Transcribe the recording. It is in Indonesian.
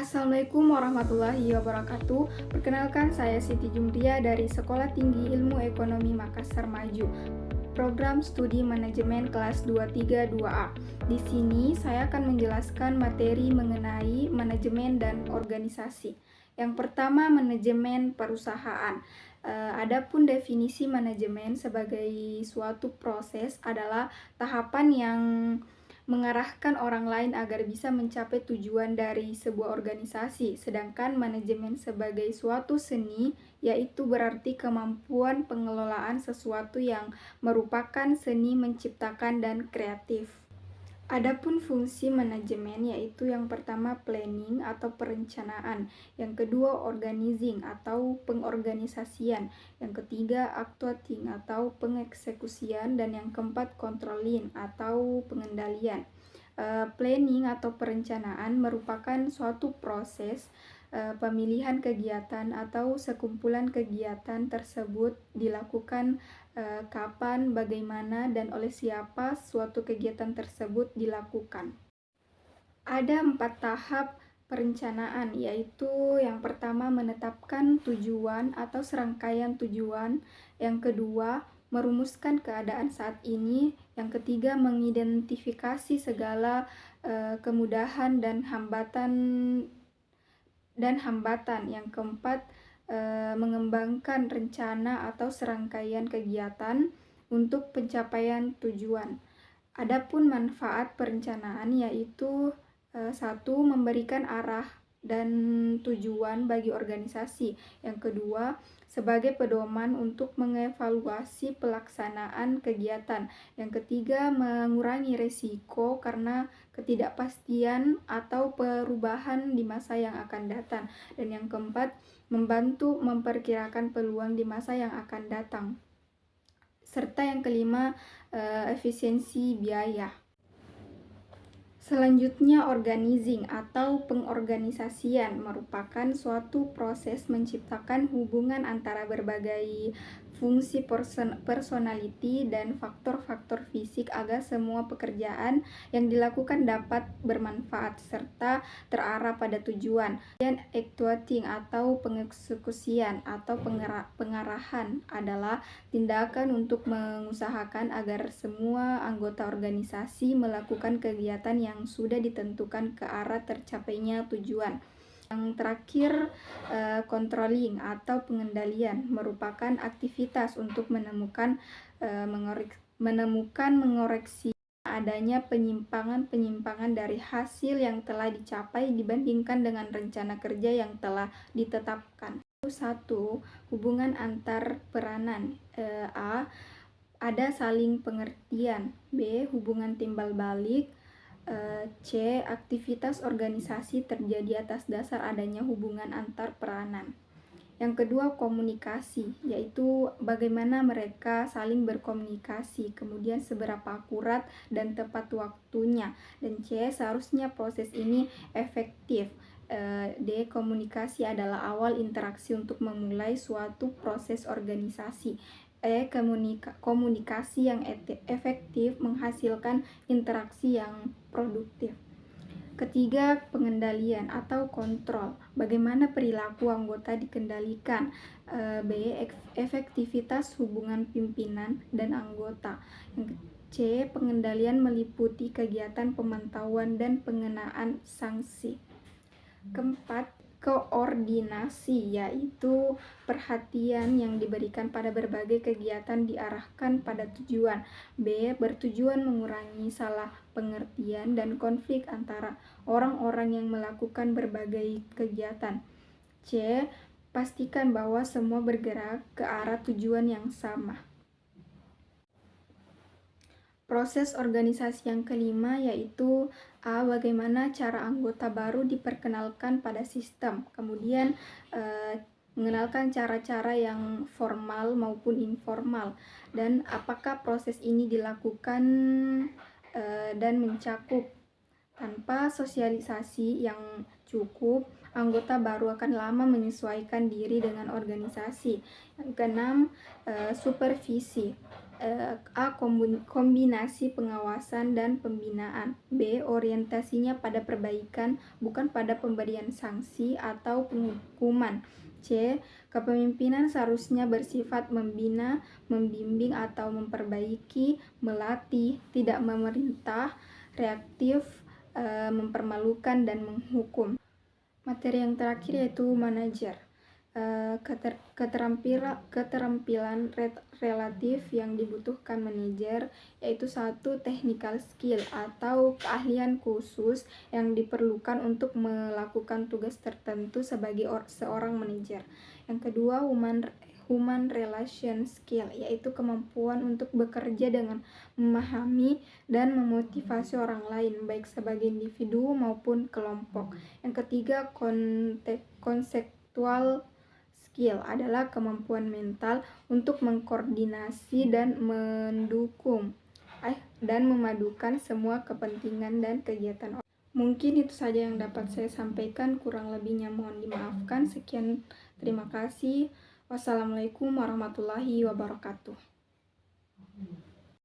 Assalamualaikum warahmatullahi wabarakatuh. Perkenalkan, saya Siti Jumria dari Sekolah Tinggi Ilmu Ekonomi Makassar Maju, program studi manajemen kelas 23-2A. Di sini saya akan menjelaskan materi mengenai manajemen dan organisasi. Yang pertama, manajemen perusahaan. Adapun definisi manajemen sebagai suatu proses adalah tahapan yang mengarahkan orang lain agar bisa mencapai tujuan dari sebuah organisasi. Sedangkan manajemen sebagai suatu seni, yaitu berarti kemampuan pengelolaan sesuatu yang merupakan seni menciptakan dan kreatif. Adapun fungsi manajemen yaitu yang pertama planning atau perencanaan, yang kedua organizing atau pengorganisasian, yang ketiga actuating atau pengeksekusian, dan yang keempat controlling atau pengendalian. Planning atau perencanaan merupakan suatu proses pemilihan kegiatan atau sekumpulan kegiatan tersebut dilakukan kapan, bagaimana, dan oleh siapa suatu kegiatan tersebut dilakukan. Ada 4 tahap perencanaan, yaitu yang pertama menetapkan tujuan atau serangkaian tujuan, yang kedua merumuskan keadaan saat ini, yang ketiga mengidentifikasi segala kemudahan dan hambatan, yang keempat mengembangkan rencana atau serangkaian kegiatan untuk pencapaian tujuan. Adapun manfaat perencanaan yaitu satu, memberikan arah dan tujuan bagi organisasi. Yang kedua, sebagai pedoman untuk mengevaluasi pelaksanaan kegiatan. Yang ketiga, mengurangi risiko karena ketidakpastian atau perubahan di masa yang akan datang. Dan yang keempat, membantu memperkirakan peluang di masa yang akan datang. Serta yang kelima, efisiensi biaya. Selanjutnya, organizing atau pengorganisasian merupakan suatu proses menciptakan hubungan antara berbagai fungsi personality dan faktor-faktor fisik agar semua pekerjaan yang dilakukan dapat bermanfaat serta terarah pada tujuan. Dan actuating atau pengeksekusian atau pengarahan adalah tindakan untuk mengusahakan agar semua anggota organisasi melakukan kegiatan yang sudah ditentukan ke arah tercapainya tujuan. Yang terakhir, controlling atau pengendalian merupakan aktivitas untuk mengoreksi adanya penyimpangan dari hasil yang telah dicapai dibandingkan dengan rencana kerja yang telah ditetapkan. 1. Hubungan antar peranan. A. Ada saling pengertian. B. Hubungan timbal balik. C. Aktivitas organisasi terjadi atas dasar adanya hubungan antar peranan. Yang kedua, komunikasi, yaitu bagaimana mereka saling berkomunikasi, kemudian seberapa akurat dan tepat waktunya. Dan C. Seharusnya proses ini efektif. D. Komunikasi adalah awal interaksi untuk memulai suatu proses organisasi. Komunikasi yang efektif menghasilkan interaksi yang produktif. Ketiga, pengendalian atau kontrol. Bagaimana perilaku anggota dikendalikan. B. Efektivitas hubungan pimpinan dan anggota. Yang C. Pengendalian meliputi kegiatan pemantauan dan pengenaan sanksi. Keempat, koordinasi, yaitu perhatian yang diberikan pada berbagai kegiatan diarahkan pada tujuan. B. Bertujuan mengurangi salah pengertian dan konflik antara orang-orang yang melakukan berbagai kegiatan. C. Pastikan bahwa semua bergerak ke arah tujuan yang sama. Proses organisasi yang kelima yaitu A. Bagaimana cara anggota baru diperkenalkan pada sistem. Kemudian mengenalkan cara-cara yang formal maupun informal, dan apakah proses ini dilakukan dan mencakup. Tanpa sosialisasi yang cukup, anggota baru akan lama menyesuaikan diri dengan organisasi. Yang keenam, supervisi. A. Kombinasi pengawasan dan pembinaan. B. Orientasinya pada perbaikan, bukan pada pemberian sanksi atau penghukuman. C. Kepemimpinan seharusnya bersifat membina, membimbing atau memperbaiki, melatih, tidak memerintah, reaktif, mempermalukan dan menghukum. Materi yang terakhir yaitu manajer. Keterampilan relatif yang dibutuhkan manajer yaitu satu, technical skill atau keahlian khusus yang diperlukan untuk melakukan tugas tertentu sebagai seorang manajer. Yang kedua, human relation skill, yaitu kemampuan untuk bekerja dengan memahami dan memotivasi orang lain, baik sebagai individu maupun kelompok. Yang ketiga, konseptual skill adalah kemampuan mental untuk mengkoordinasi dan mendukung dan memadukan semua kepentingan dan kegiatan orang. Mungkin itu saja yang dapat saya sampaikan, kurang lebihnya mohon dimaafkan. Sekian, terima kasih. Wassalamualaikum warahmatullahi wabarakatuh.